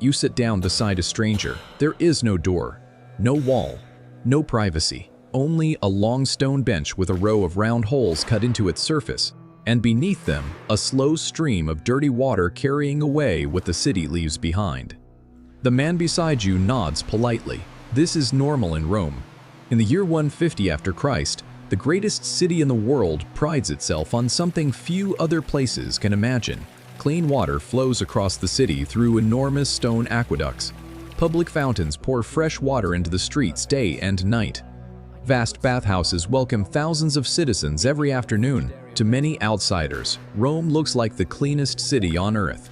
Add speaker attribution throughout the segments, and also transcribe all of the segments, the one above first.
Speaker 1: you sit down beside a stranger. There is no door, no wall, no privacy. Only a long stone bench with a row of round holes cut into its surface, and beneath them, a slow stream of dirty water carrying away what the city leaves behind. The man beside you nods politely. This is normal in Rome. In the year 150 after Christ, the greatest city in the world prides itself on something few other places can imagine. Clean water flows across the city through enormous stone aqueducts. Public fountains pour fresh water into the streets day and night. Vast bathhouses welcome thousands of citizens every afternoon. To many outsiders, Rome looks like the cleanest city on earth.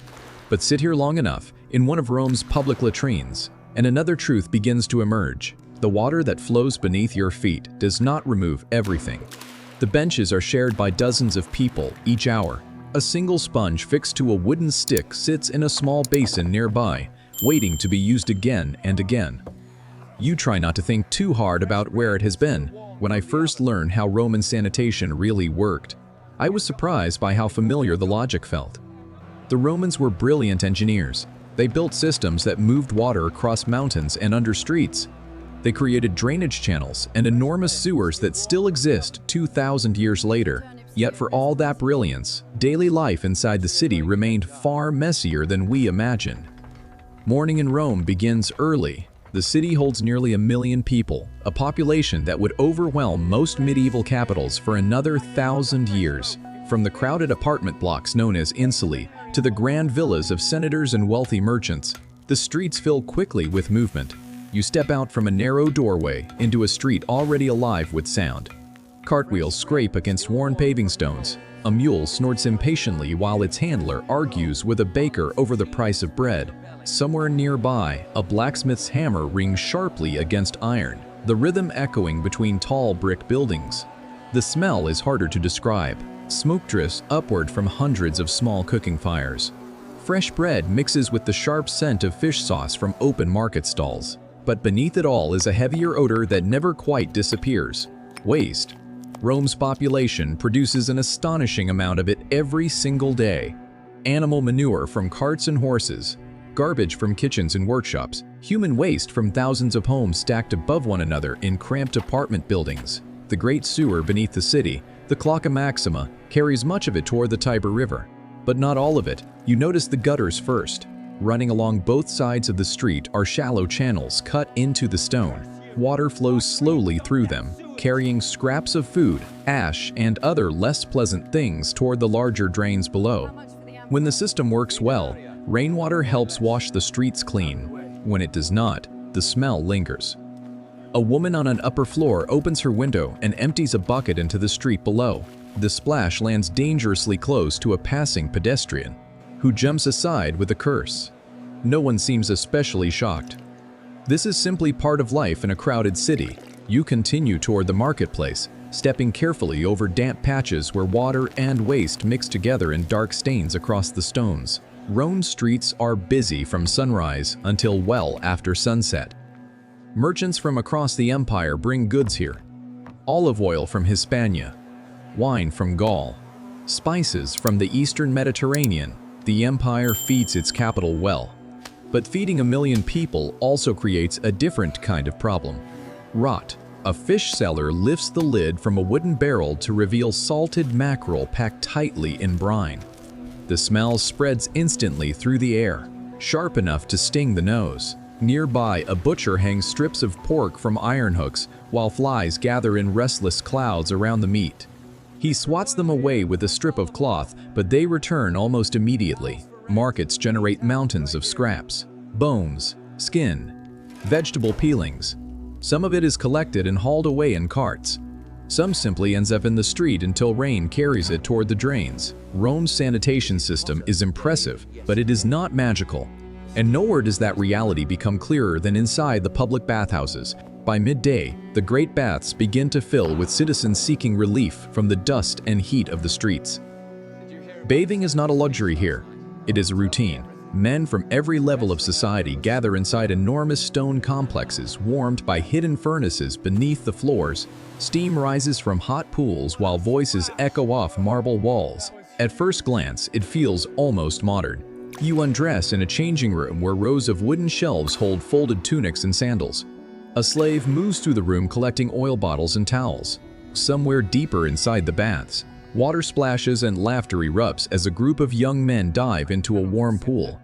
Speaker 1: But sit here long enough in one of Rome's public latrines, and another truth begins to emerge. The water that flows beneath your feet does not remove everything. The benches are shared by dozens of people each hour. A single sponge fixed to a wooden stick sits in a small basin nearby, waiting to be used again and again. You try not to think too hard about where it has been. When I first learned how Roman sanitation really worked, I was surprised by how familiar the logic felt. The Romans were brilliant engineers. They built systems that moved water across mountains and under streets. They created drainage channels and enormous sewers that still exist 2,000 years later. Yet for all that brilliance, daily life inside the city remained far messier than we imagined. Morning in Rome begins early. The city holds nearly 1 million people, a population that would overwhelm most medieval capitals for another 1,000 years. From the crowded apartment blocks known as insulae to the grand villas of senators and wealthy merchants, the streets fill quickly with movement. You step out from a narrow doorway into a street already alive with sound. Cartwheels scrape against worn paving stones. A mule snorts impatiently while its handler argues with a baker over the price of bread. Somewhere nearby, a blacksmith's hammer rings sharply against iron, the rhythm echoing between tall brick buildings. The smell is harder to describe. Smoke drifts upward from hundreds of small cooking fires. Fresh bread mixes with the sharp scent of fish sauce from open market stalls. But beneath it all is a heavier odor that never quite disappears: waste. Rome's population produces an astonishing amount of it every single day. Animal manure from carts and horses, garbage from kitchens and workshops, human waste from thousands of homes stacked above one another in cramped apartment buildings. The great sewer beneath the city, the Cloaca Maxima, carries much of it toward the Tiber River. But not all of it. You notice the gutters first. Running along both sides of the street are shallow channels cut into the stone. Water flows slowly through them, carrying scraps of food, ash, and other less pleasant things toward the larger drains below. When the system works well, rainwater helps wash the streets clean. When it does not, the smell lingers. A woman on an upper floor opens her window and empties a bucket into the street below. The splash lands dangerously close to a passing pedestrian, who jumps aside with a curse. No one seems especially shocked. This is simply part of life in a crowded city. You continue toward the marketplace, stepping carefully over damp patches where water and waste mix together in dark stains across the stones. Rome's streets are busy from sunrise until well after sunset. Merchants from across the empire bring goods here. Olive oil from Hispania, wine from Gaul, spices from the eastern Mediterranean. The empire feeds its capital well. But feeding 1 million people also creates a different kind of problem: rot. A fish seller lifts the lid from a wooden barrel to reveal salted mackerel packed tightly in brine. The smell spreads instantly through the air, sharp enough to sting the nose. Nearby, a butcher hangs strips of pork from iron hooks while flies gather in restless clouds around the meat. He swats them away with a strip of cloth, but they return almost immediately. Markets generate mountains of scraps, bones, skin, vegetable peelings. Some of it is collected and hauled away in carts. Some simply ends up in the street until rain carries it toward the drains. Rome's sanitation system is impressive, but it is not magical. And nowhere does that reality become clearer than inside the public bathhouses. By midday, the great baths begin to fill with citizens seeking relief from the dust and heat of the streets. Bathing is not a luxury here. It is a routine. Men from every level of society gather inside enormous stone complexes warmed by hidden furnaces beneath the floors. Steam rises from hot pools while voices echo off marble walls. At first glance, it feels almost modern. You undress in a changing room where rows of wooden shelves hold folded tunics and sandals. A slave moves through the room collecting oil bottles and towels. Somewhere deeper inside the baths, water splashes and laughter erupts as a group of young men dive into a warm pool.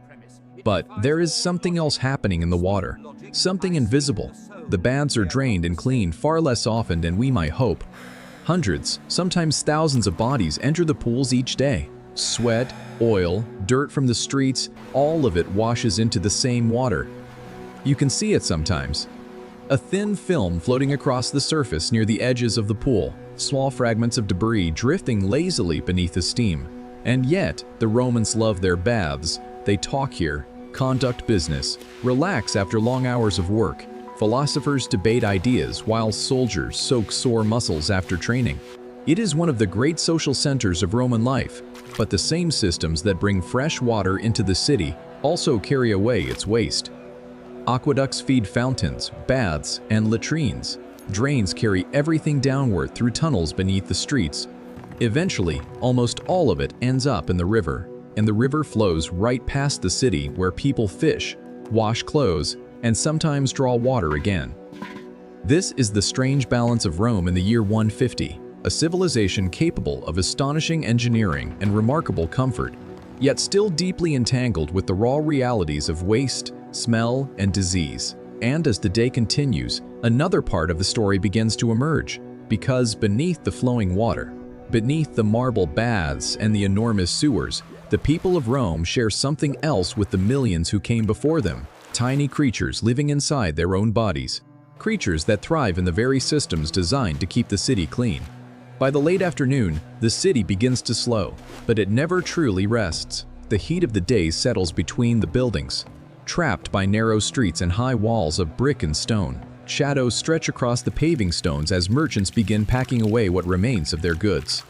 Speaker 1: But there is something else happening in the water, something invisible. The baths are drained and cleaned far less often than we might hope. Hundreds, sometimes thousands of bodies enter the pools each day. Sweat, oil, dirt from the streets, all of it washes into the same water. You can see it sometimes. A thin film floating across the surface near the edges of the pool, small fragments of debris drifting lazily beneath the steam. And yet, the Romans love their baths. They talk here, conduct business, relax after long hours of work. Philosophers debate ideas while soldiers soak sore muscles after training. It is one of the great social centers of Roman life, but the same systems that bring fresh water into the city also carry away its waste. Aqueducts feed fountains, baths, and latrines. Drains carry everything downward through tunnels beneath the streets. Eventually, almost all of it ends up in the river, and the river flows right past the city where people fish, wash clothes, and sometimes draw water again. This is the strange balance of Rome in the year 150, a civilization capable of astonishing engineering and remarkable comfort, yet still deeply entangled with the raw realities of waste, smell, and disease. And as the day continues, another part of the story begins to emerge, because beneath the flowing water, beneath the marble baths and the enormous sewers, the people of Rome share something else with the millions who came before them. Tiny creatures living inside their own bodies, creatures that thrive in the very systems designed to keep the city clean. By the late afternoon, the city begins to slow, but it never truly rests. The heat of the day settles between the buildings. Trapped by narrow streets and high walls of brick and stone, shadows stretch across the paving stones as merchants begin packing away what remains of their goods.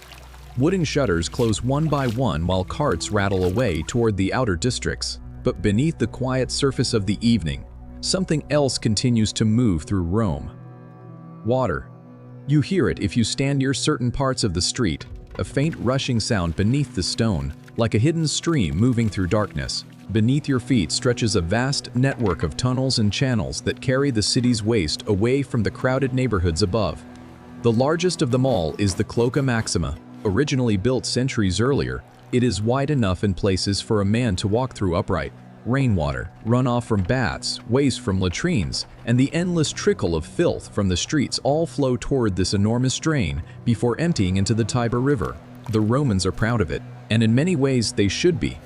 Speaker 1: Wooden shutters close one by one while carts rattle away toward the outer districts. But beneath the quiet surface of the evening, something else continues to move through Rome. Water. You hear it if you stand near certain parts of the street, a faint rushing sound beneath the stone, like a hidden stream moving through darkness. Beneath your feet stretches a vast network of tunnels and channels that carry the city's waste away from the crowded neighborhoods above. The largest of them all is the Cloaca Maxima. Originally built centuries earlier, it is wide enough in places for a man to walk through upright. Rainwater, runoff from baths, waste from latrines, and the endless trickle of filth from the streets all flow toward this enormous drain before emptying into the Tiber River. The Romans are proud of it, and in many ways they should be.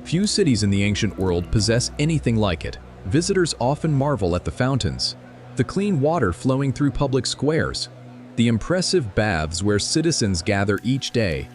Speaker 1: Few cities in the ancient world possess anything like it. Visitors often marvel at the fountains, the clean water flowing through public squares, the impressive baths where citizens gather each day.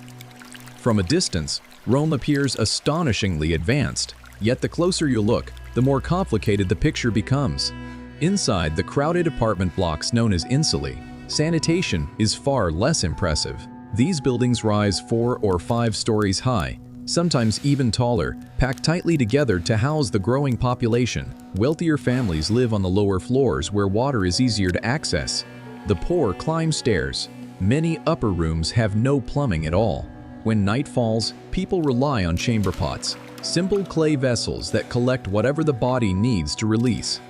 Speaker 1: From a distance, Rome appears astonishingly advanced, yet the closer you look, the more complicated the picture becomes. Inside the crowded apartment blocks known as insulae, sanitation is far less impressive. These buildings rise 4 or 5 stories high, sometimes even taller, packed tightly together to house the growing population. Wealthier families live on the lower floors where water is easier to access. The poor climb stairs. Many upper rooms have no plumbing at all. When night falls, people rely on chamber pots, simple clay vessels that collect whatever the body needs to release.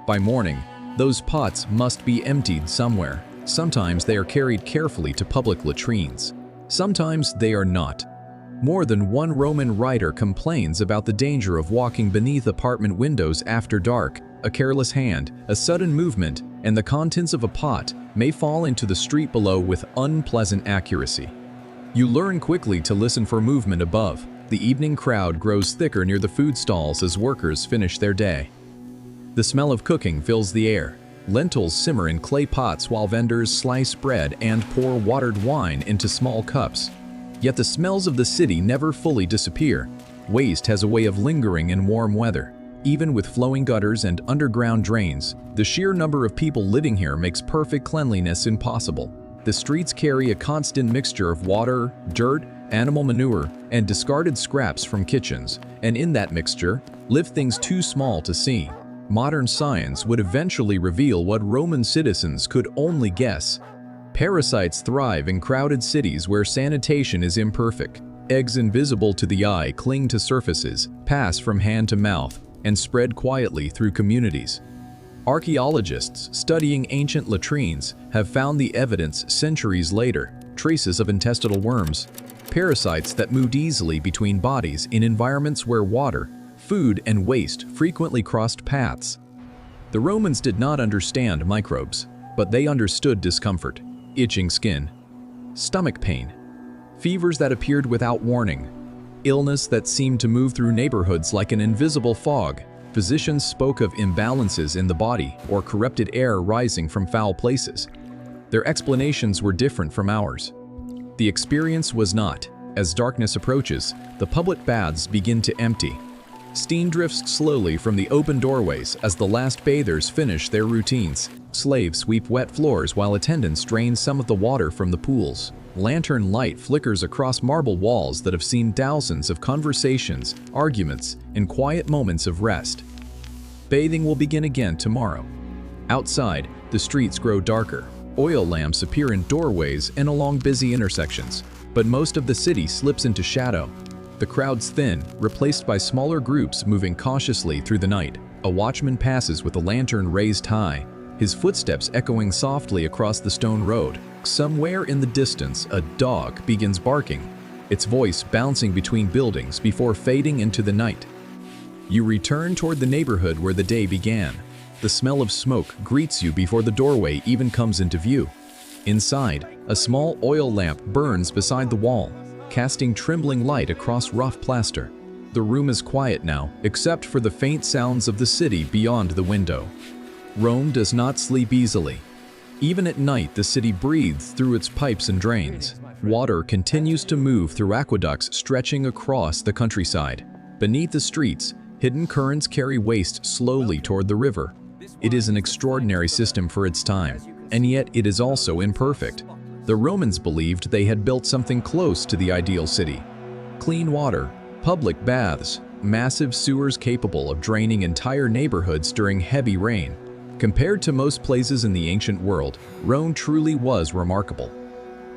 Speaker 1: By morning, those pots must be emptied somewhere. Sometimes they are carried carefully to public latrines. Sometimes they are not. More than one Roman writer complains about the danger of walking beneath apartment windows after dark. A careless hand, a sudden movement, and the contents of a pot may fall into the street below with unpleasant accuracy. You learn quickly to listen for movement above. The evening crowd grows thicker near the food stalls as workers finish their day. The smell of cooking fills the air. Lentils simmer in clay pots while vendors slice bread and pour watered wine into small cups. Yet the smells of the city never fully disappear. Waste has a way of lingering in warm weather. Even with flowing gutters and underground drains, the sheer number of people living here makes perfect cleanliness impossible. The streets carry a constant mixture of water, dirt, animal manure, and discarded scraps from kitchens, and in that mixture live things too small to see. Modern science would eventually reveal what Roman citizens could only guess. Parasites thrive in crowded cities where sanitation is imperfect. Eggs invisible to the eye cling to surfaces, pass from hand to mouth, and spread quietly through communities. Archaeologists studying ancient latrines have found the evidence centuries later, traces of intestinal worms, parasites that moved easily between bodies in environments where water, food, and waste frequently crossed paths. The Romans did not understand microbes, but they understood discomfort, itching skin, stomach pain, fevers that appeared without warning, illness that seemed to move through neighborhoods like an invisible fog. Physicians spoke of imbalances in the body or corrupted air rising from foul places. Their explanations were different from ours. The experience was not. As darkness approaches, the public baths begin to empty. Steam drifts slowly from the open doorways as the last bathers finish their routines. Slaves sweep wet floors while attendants drain some of the water from the pools. Lantern light flickers across marble walls that have seen thousands of conversations, arguments, and quiet moments of rest. Bathing will begin again tomorrow. Outside, the streets grow darker. Oil lamps appear in doorways and along busy intersections, but most of the city slips into shadow. The crowds thin, replaced by smaller groups moving cautiously through the night. A watchman passes with a lantern raised high, his footsteps echoing softly across the stone road. Somewhere in the distance, a dog begins barking, its voice bouncing between buildings before fading into the night. You return toward the neighborhood where the day began. The smell of smoke greets you before the doorway even comes into view. Inside, a small oil lamp burns beside the wall, casting trembling light across rough plaster. The room is quiet now, except for the faint sounds of the city beyond the window. Rome does not sleep easily. Even at night, the city breathes through its pipes and drains. Water continues to move through aqueducts stretching across the countryside. Beneath the streets, hidden currents carry waste slowly toward the river. It is an extraordinary system for its time, and yet it is also imperfect. The Romans believed they had built something close to the ideal city. Clean water, public baths, massive sewers capable of draining entire neighborhoods during heavy rain. Compared to most places in the ancient world, Rome truly was remarkable.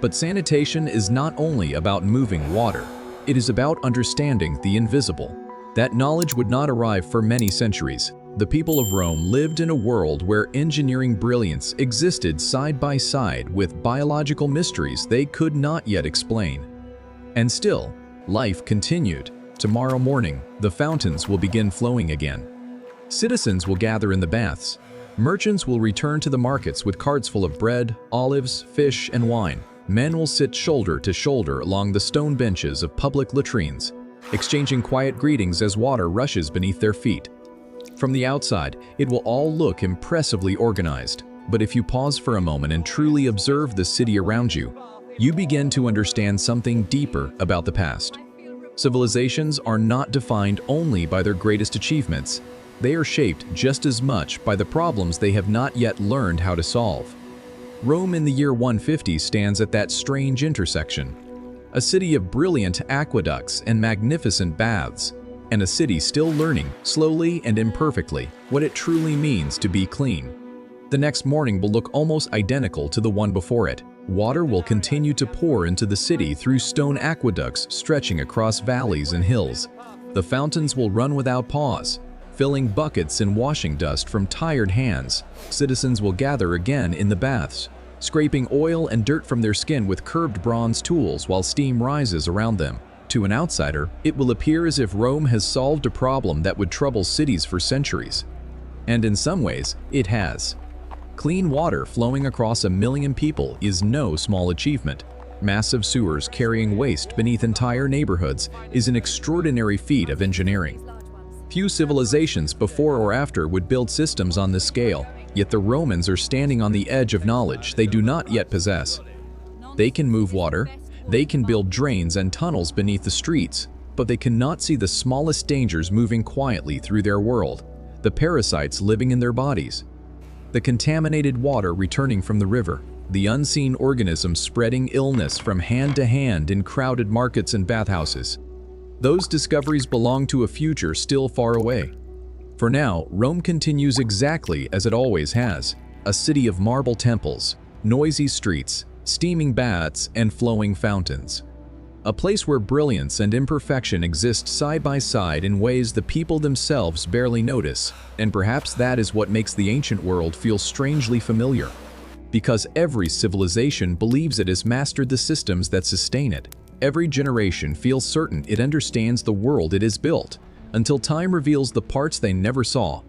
Speaker 1: But sanitation is not only about moving water, it is about understanding the invisible. That knowledge would not arrive for many centuries. The people of Rome lived in a world where engineering brilliance existed side by side with biological mysteries they could not yet explain. And still, life continued. Tomorrow morning, the fountains will begin flowing again. Citizens will gather in the baths. Merchants will return to the markets with carts full of bread, olives, fish, and wine. Men will sit shoulder to shoulder along the stone benches of public latrines, exchanging quiet greetings as water rushes beneath their feet. From the outside, it will all look impressively organized, but if you pause for a moment and truly observe the city around you, you begin to understand something deeper about the past. Civilizations are not defined only by their greatest achievements. They are shaped just as much by the problems they have not yet learned how to solve. Rome in the year 150 stands at that strange intersection. A city of brilliant aqueducts and magnificent baths, and a city still learning, slowly and imperfectly, what it truly means to be clean. The next morning will look almost identical to the one before it. Water will continue to pour into the city through stone aqueducts stretching across valleys and hills. The fountains will run without pause, filling buckets and washing dust from tired hands. Citizens will gather again in the baths, scraping oil and dirt from their skin with curved bronze tools while steam rises around them. To an outsider, it will appear as if Rome has solved a problem that would trouble cities for centuries. And in some ways, it has. Clean water flowing across 1 million people is no small achievement. Massive sewers carrying waste beneath entire neighborhoods is an extraordinary feat of engineering. Few civilizations before or after would build systems on this scale, yet the Romans are standing on the edge of knowledge they do not yet possess. They can move water, they can build drains and tunnels beneath the streets, but they cannot see the smallest dangers moving quietly through their world, the parasites living in their bodies, the contaminated water returning from the river, the unseen organisms spreading illness from hand to hand in crowded markets and bathhouses. Those discoveries belong to a future still far away. For now, Rome continues exactly as it always has, a city of marble temples, noisy streets, steaming baths, and flowing fountains. a place where brilliance and imperfection exist side by side in ways the people themselves barely notice, and perhaps that is what makes the ancient world feel strangely familiar. Because every civilization believes it has mastered the systems that sustain it. Every generation feels certain it understands the world it has built, until time reveals the parts they never saw,